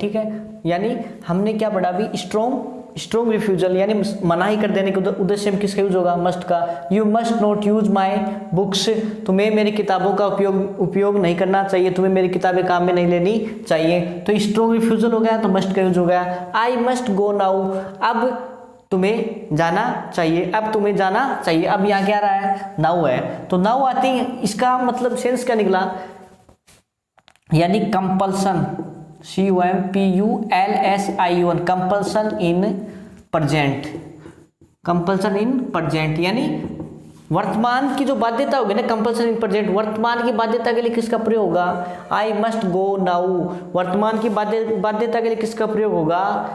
ठीक है। यानी हमने क्या पढ़ा अभी, स्ट्रॉन्ग रिफ्यूजल यानी मनाही कर देने के उद्देश्य में किसका यूज होगा, मस्ट का। You must not use my books, तुम्हें मेरी किताबों का उपयोग नहीं करना चाहिए, तुम्हें मेरी किताबें काम में नहीं लेनी चाहिए। तो स्ट्रॉन्ग रिफ्यूजल हो गया तो मस्ट का यूज हो गया। आई मस्ट गो नाउ, अब तुम्हें जाना चाहिए, अब तुम्हें जाना चाहिए। अब यहाँ क्या रहा है, नाउ है, तो नाउ आती है, इसका मतलब सेंस क्या निकला, यानी compulsion, COMPULSION, compulsion in present, compulsion in present यानी वर्तमान की जो बाध्यता होगी ना, कंपल्सन इन प्रेजेंट, वर्तमान की बाध्यता के लिए किसका प्रयोग होगा, आई मस्ट गो नाउ, वर्तमान की बाध्यता के लिए किसका प्रयोग होगा,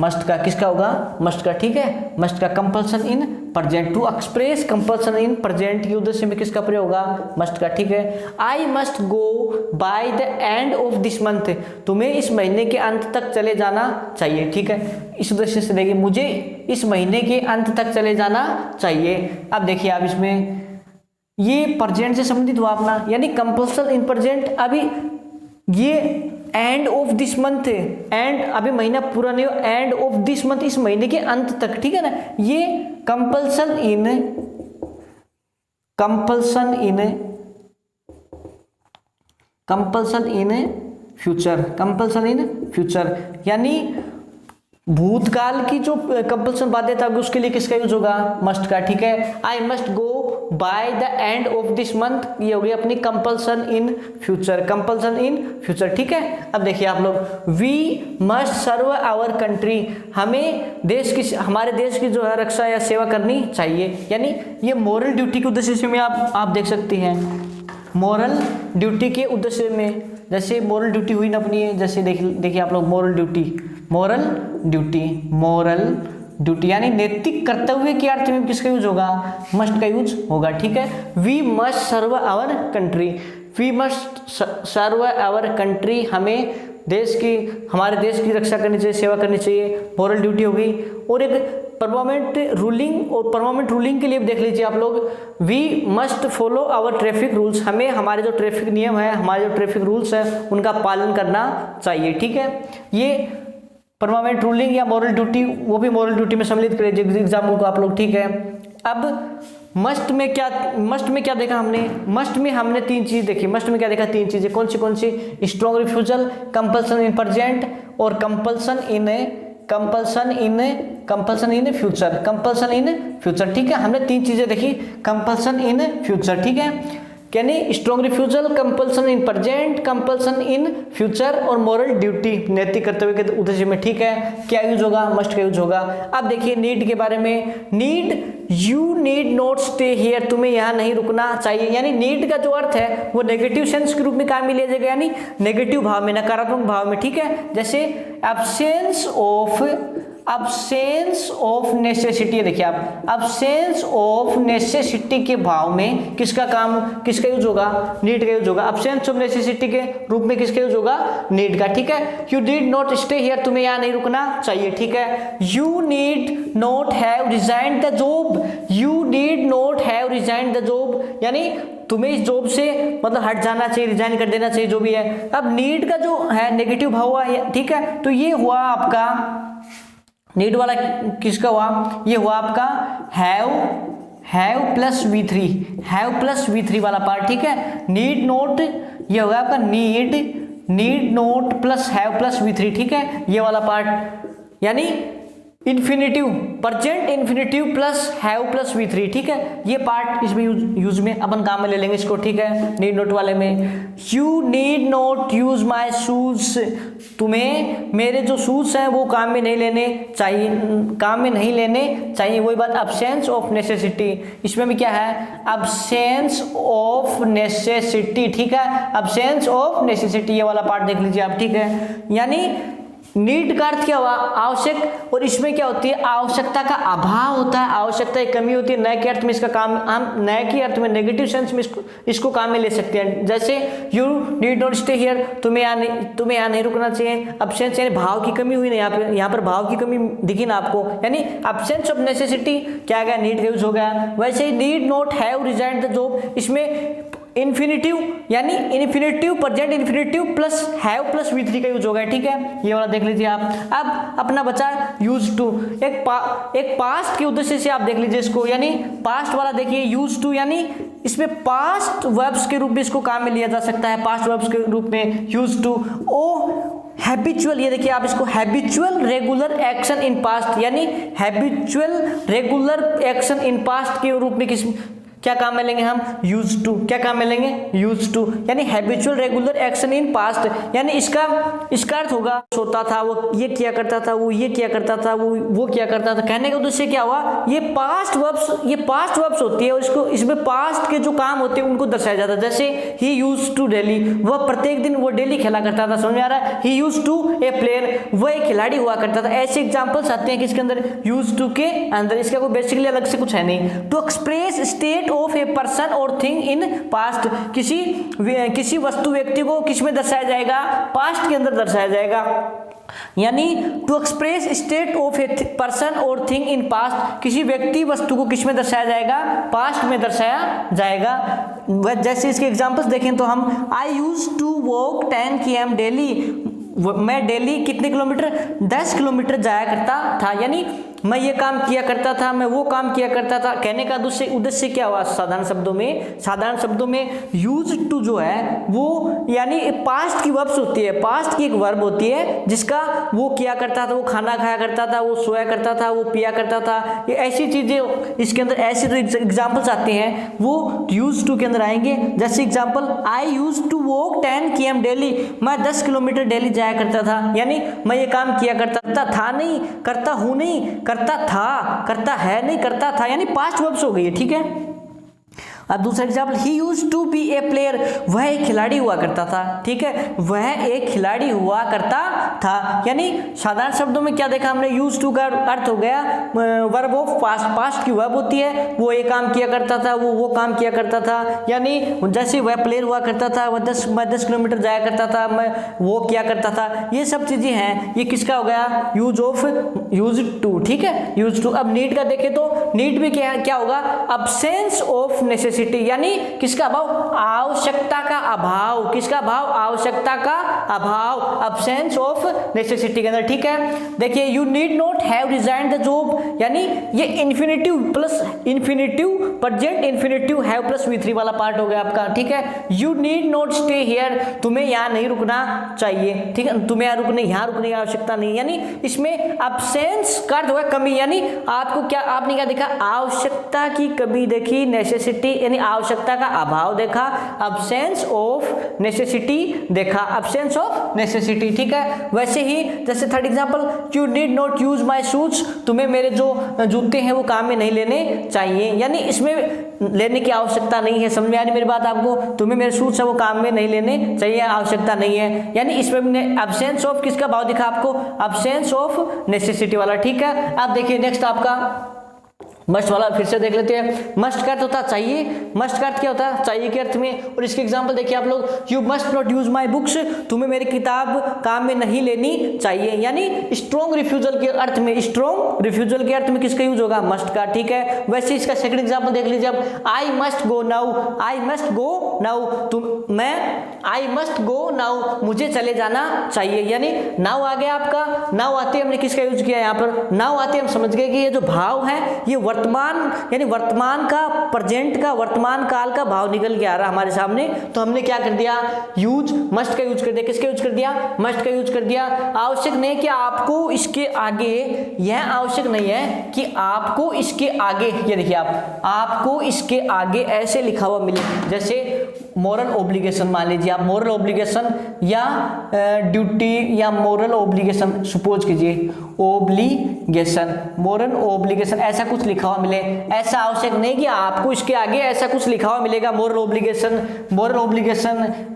मस्ट का। किसका होगा, मस्ट का, ठीक है, मस्ट का। Compulsion in present, to express compulsion in present के उद्देश्य में किसका प्रयोग होगा, मस्ट का, ठीक है। I must go by the end of this month, तुम्हें इस महीने के अंत तक चले जाना चाहिए, ठीक है। इस उद्देश्य से देखिए, मुझे इस महीने के अंत तक चले जाना चाहिए। अब देखिए आप इसमें ये प्रेजेंट से संबंधित हुआ अपना, यानी कंपल्सन इन प्रेजेंट। अभी ये end of this month, and अभी महीना पूरा नहीं हो, एंड ऑफ दिस मंथ, इस महीने के अंत तक, ठीक है ना। ये कंपल्सन इन फ्यूचर, यानी भूतकाल की जो कंपल्सन बाध्यता होगी उसके लिए किसका यूज होगा, मस्ट का, ठीक है। I must go by the end of this month, ये हो गई अपनी कंपल्सन इन फ्यूचर, ठीक है। अब देखिए आप लोग, we must serve our country, हमें हमारे देश की जो है रक्षा या सेवा करनी चाहिए, यानी ये मोरल ड्यूटी के उद्देश्य में आप देख सकते हैं। मोरल ड्यूटी के उद्देश्य में, जैसे मोरल ड्यूटी हुई ना अपनी, जैसे देखिए आप लोग, मोरल ड्यूटी यानी नैतिक कर्तव्य के अर्थ में किसका यूज होगा, मस्ट का यूज होगा, ठीक है। We must serve our country, हमें हमारे देश की रक्षा करनी चाहिए, सेवा करनी चाहिए, मोरल ड्यूटी हो गई। और एक परमानेंट रूलिंग के लिए देख लीजिए आप लोग, we must follow our traffic rules, हमें हमारे जो ट्रैफिक नियम है, हमारे जो ट्रैफिक रूल्स है उनका पालन करना चाहिए, ठीक है। ये परमानेंट रूलिंग या मोरल ड्यूटी, वो भी मोरल ड्यूटी में सम्मिलित करें एग्जाम्पल को आप लोग, ठीक है। अब मस्ट में क्या देखा हमने, मस्ट में हमने तीन चीज देखी, मस्ट में क्या देखा, तीन चीजें, कौन सी, strong refusal, compulsion in present और कंपल्सन इन फ्यूचर, ठीक है। हमने तीन चीजें देखी, कंपल्सन इन फ्यूचर, ठीक है, यानी strong refusal, compulsion in present, compulsion in future और मोरल ड्यूटी, नैतिक कर्तव्य के उद्देश्य में, ठीक है। क्या यूज होगा, मस्ट का यूज होगा। अब देखिए नीड के बारे में, you need not stay here, तुम्हें यहाँ नहीं रुकना चाहिए, यानी नीड का जो अर्थ है वो नेगेटिव सेंस के रूप में काम में लिया जाएगा, यानी नेगेटिव भाव में, नकारात्मक भाव में, ठीक है। जैसे एब्सेंस ऑफ नेसेसिटी, देखिए आप, एब्सेंस ऑफ नेसेसिटी के भाव में किसका यूज होगा, नीड का यूज होगा। एब्सेंस ऑफ नेसेसिटी के रूप में किसका यूज होगा, नीड का, ठीक है। You need not stay here, तुम्हें यहाँ नहीं रुकना चाहिए, ठीक है। You need not have resigned the job, यानी तुम्हें इस जॉब से मतलब हट जाना चाहिए, रिजाइन कर देना चाहिए, जो भी है। अब नीड का जो है नेगेटिव भाव हुआ, ठीक है, तो ये हुआ आपका नीड वाला, किसका हुआ, ये हुआ आपका हैव प्लस V3 वाला पार्ट, ठीक है। नीड नोट, ये होगा आपका need note plus have plus V3, ठीक है, ये वाला पार्ट, यानी infinitive, present infinitive plus have plus V3, ठीक है। ये पार्ट इसमें यूज में अपन काम में ले लेंगे इसको, ठीक है। नीड नोट वाले में, you need not use my shoes, तुम्हें मेरे जो शूज हैं वो काम में नहीं लेने चाहिए, वही बात। एब्सेंस ऑफ नेसेसिटी, इसमें भी क्या है, एब्सेंस ऑफ नेसेसिटी, ठीक है, एब्सेंस ऑफ नेसेसिटी, ये वाला पार्ट देख लीजिए आप, ठीक है। यानी नीड का अर्थ क्या हुआ, आवश्यक, और इसमें क्या होती है, आवश्यकता का अभाव होता है, आवश्यकता की कमी होती है। नए के अर्थ में इसका काम, हम नए के अर्थ में नेगेटिव सेंस में इसको काम में ले सकते हैं। जैसे you need not stay here, तुम्हें यहाँ नहीं रुकना चाहिए। एब्सेंस यानी भाव की कमी हुई ना, यहाँ पर भाव की कमी दिखी ना आपको, यानी एब्सेंस ऑफ नेसेसिटी क्या गया, नीड का यूज हो गया। वैसे ही need not have resigned the job, इसमें इन्फिनिटिव यानी infinitive present infinitive plus have plus V3 का यूज होगा, ठीक है, ये वाला देख लीजिए आप। अब अपना बचा यूज टू, एक पास्ट के उद्देश्य से आप देख लीजिए इसको, यानी पास्ट वाला देखिए यूज टू, यानी इसमें पास्ट वर्ब्स के रूप में इसको काम में लिया जा सकता है, पास्ट वर्ब्स के रूप में यूज टू। ओ हैबिचुअल, ये देखिए आप इसको habitual regular action in past, यानी habitual regular action in past के रूप में क्या काम में लेंगे हम, यूज टू। क्या काम में लेंगे, यूज टू, यानी habitual regular action in past, यानी इसका अर्थ होगा सोता था, वो ये किया करता था, वो ये किया करता था, वो किया करता था। कहने का उद्देश्य क्या हुआ, ये पास्ट वर्ब्स होती है और इसको इसमें पास्ट के जो काम होते हैं उनको दर्शाया जाता है। जैसे ही यूज टू डेली, वह प्रत्येक दिन वो डेली खेला करता था, समझ में आ रहा है। ही यूज टू ए प्लेयर, वह एक खिलाड़ी हुआ करता था। ऐसे एग्जाम्पल्स आते हैं कि इसके अंदर यूज टू के अंदर, इसका कोई बेसिकली अलग से कुछ है नहीं। To express state of a person और थिंग इन पास्ट, किसी वस्तु व्यक्ति को किस में दर्शाया जाएगा, पास्ट के अंदर दर्शाया जाएगा। यानी to express state of a person और थिंग इन पास्ट, किसी व्यक्ति वस्तु को किस में दर्शाया जाएगा, पास्ट में दर्शाया जाएगा। जैसे इसके एग्जांपल्स देखें तो हम I use to walk 10 km daily, मैं डेली कितने किलोमीटर, 10 किलोमीटर जाया करता था, यानी मैं ये काम किया करता था, मैं वो काम किया करता था। कहने का उद्देश्य क्या हुआ, साधारण शब्दों में यूज टू जो है वो यानी पास्ट की वर्ब्स होती है, पास्ट की एक वर्ब होती है जिसका वो किया करता था, वो खाना खाया करता था, वो सोया करता था, वो पिया करता था, ये ऐसी चीजें इसके अंदर ऐसे जो एग्जाम्पल्स आते हैं वो यूज टू के अंदर आएंगे। जैसे example I use to walk 10 km daily, मैं 10 किलोमीटर डेली जाया करता था, यानी मैं ये काम किया करता था नहीं, करता हूं नहीं, करता था, करता है नहीं, करता था, यानी पास्ट वर्ब्स हो गई है, ठीक है। अब दूसरा example, he used to be a player, वह एक खिलाड़ी हुआ करता था, ठीक है, वह एक खिलाड़ी हुआ करता था। यानी साधारण शब्दों में क्या देखा हमने, यूज टू का अर्थ हो गया वर्ब ऑफ पास्ट, पास्ट की वर्ब होती है, वो एक काम किया करता था, वो काम किया करता था। यानी जैसे वह प्लेयर हुआ करता था, वह 10 किलोमीटर जाया करता था, मैं वो किया करता था, ये सब चीजें हैं, ये किसका हो गया, यूज टू, ठीक है, यूज टू। अब नीड का देखें तो नीड में क्या होगा, अब्सेंस ऑफ नेसेसिटी, यानी किसका अभाव, आवश्यकता का अभाव, किसका अभाव, आवश्यकता का अभाव, अब्सेंस ऑफ नेसेसिटी के अंदर, ठीक है। देखिए you need not have resigned the job, यानी ये infinitive plus infinitive present infinitive have plus V3 वाला पार्ट हो गया आपका, ठीक है। You need not stay here, तुम्हें यहाँ नहीं रुकना चाहिए, ठीक है, तुम्हें यहाँ रुकने की आवश्यकता नहीं, यानी इसमें अब्सेंस का अर्थ हुआ कमी, यानी आपने क्या देखा, आवश्यकता की कमी देखी, नेसेसिटी यानी आवश्यकता का अभाव देखा, अब्सेंस ऑफ नेसेसिटी देखा, अब्सेंस ऑफ नेसेसिटी, ठीक है। वैसे ही जैसे third example, you need not use my shoes, तुम्हें मेरे जो जूते हैं वो काम में नहीं लेने चाहिए, यानी इसमें लेने की आवश्यकता नहीं है, समझ में आ रही मेरी बात आपको, तुम्हें मेरे शूज है वो काम में नहीं लेने चाहिए, आवश्यकता नहीं है, यानी इसमें हमने अब्सेंस ऑफ किसका भाव दिखा आपको, अब्सेंस ऑफ नेसेसिटी वाला, ठीक है। अब देखिए नेक्स्ट आपका मस्ट वाला फिर से देख लेते हैं। मस्ट का अर्थ होता है चाहिए, मस्ट का अर्थ क्या होता है, चाहिए के अर्थ में। और इसके एग्जांपल देखिए आप लोग, you must not use my books, तुम्हें मेरी किताब काम में नहीं लेनी चाहिए, यानी स्ट्रॉन्ग रिफ्यूजल के अर्थ में, स्ट्रॉन्ग रिफ्यूजल के अर्थ में किसका यूज होगा, मस्ट का, ठीक है। वैसे इसका सेकंड एग्जांपल देख लीजिए आप, I must go now, I must go now, I must go now, मुझे चले जाना चाहिए, यानी नाउ आ गया आपका, नाउ आते हमने किसका यूज किया यहाँ पर, नाउ आते हम समझ गए कि ये जो भाव है ये वर्तमान यानी वर्तमान का, प्रेजेंट का, वर्तमान काल का भाव निकल के आ रहा हमारे सामने, तो हमने क्या कर दिया, यूज मस्ट का यूज कर दिया, किसका यूज कर दिया, मस्ट का यूज कर दिया। आवश्यक नहीं है कि आपको इसके आगे, यह आवश्यक नहीं है कि आपको इसके आगे, ये देखिए आपको इसके आगे ऐसे लिखा हुआ मिले, जैसे मोरल ओब्लिगेशन, मान लीजिए आप मोरल ओब्लिगेशन या ड्यूटी या मोरल ओब्लिगेशन, सपोज कीजिए ओब्लिगेशन, मोरल ओब्लिगेशन, ऐसा कुछ लिखा हुआ मिले, ऐसा आवश्यक नहीं कि आपको इसके आगे ऐसा कुछ लिखा हुआ मिलेगा, मोरल ओब्लिगेशन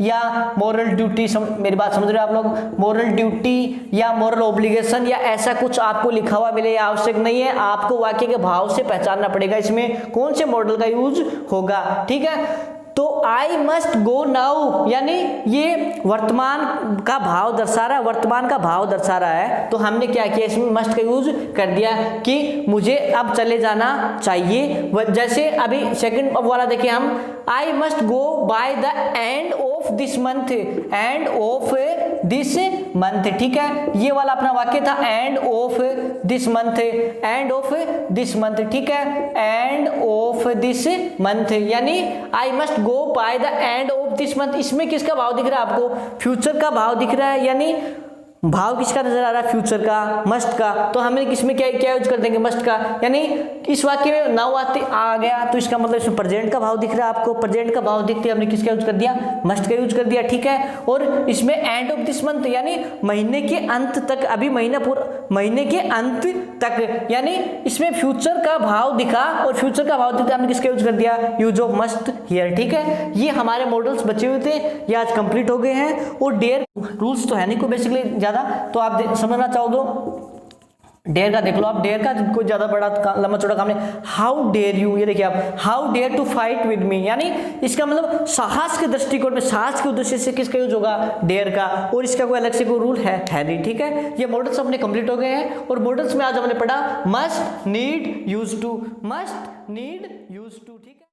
या मोरल ड्यूटी, मेरी बात समझ रहे हो आप लोग, मोरल ड्यूटी या मोरल ओब्लिगेशन या ऐसा कुछ आपको लिखा हुआ मिले, आवश्यक नहीं है, आपको वाक्य के भाव से पहचानना पड़ेगा इसमें कौन से मॉडल का यूज होगा, ठीक है। तो आई मस्ट गो नाउ यानी ये वर्तमान का भाव दर्शा रहा है, वर्तमान का भाव दर्शा रहा है। तो हमने क्या किया, इसमें मस्ट का यूज कर दिया कि मुझे अब चले जाना चाहिए। जैसे अभी सेकंड वाला देखिए हम, I must go by the end of this month, end of this month, ठीक है। ये वाला अपना वाक्य था end of this month, end of this month, ठीक है, एंड ऑफ दिस मंथ यानी I must go by the end of this month. इसमें किसका भाव दिख रहा है आपको, फ्यूचर का भाव दिख रहा है, यानी भाव किसका नजर आ रहा है, फ्यूचर का, मस्ट का। तो हमें किसमें क्या यूज कर देंगे, मस्ट का, यानी इस वाक्य में नाउ आते आ गया तो इसका मतलब इसमें प्रेजेंट का भाव दिख रहा है आपको, प्रेजेंट का भाव दिखते हमने किसका यूज कर दिया, मस्ट का यूज कर दिया, ठीक है। और इसमें एंड ऑफ दिस मंथ यानी महीने के अंत तक, अभी महीना पूरा, महीने के अंत तक, यानी इसमें फ्यूचर का भाव दिखा और फ्यूचर का भाव दिखता हमने किसका यूज कर दिया, यूज ऑफ मस्ट हियर, ठीक है। ये हमारे मॉडल्स बचे हुए थे, ये आज कंप्लीट हो गए हैं। और डेयर रूल्स तो है नहीं कोई बेसिकली ज्यादा, तो आप समझना चाहो तो डेयर का देख लो आप, डेयर का कोई ज्यादा बड़ा लंबा चौड़ा काम नहीं। हाउ डेयर यू, ये देखिए आप, how dare to fight with me, यानी इसका मतलब साहस के दृष्टिकोण में, साहस के उद्देश्य से किसका यूज होगा, डेयर का। और इसका कोई अलग से कोई रूल है नहीं, ठीक है। ये मॉडल्स अपने कंप्लीट हो गए हैं। और मॉडल्स में आज हमने पढ़ा must, need, used to, must, need, used to, ठीक है।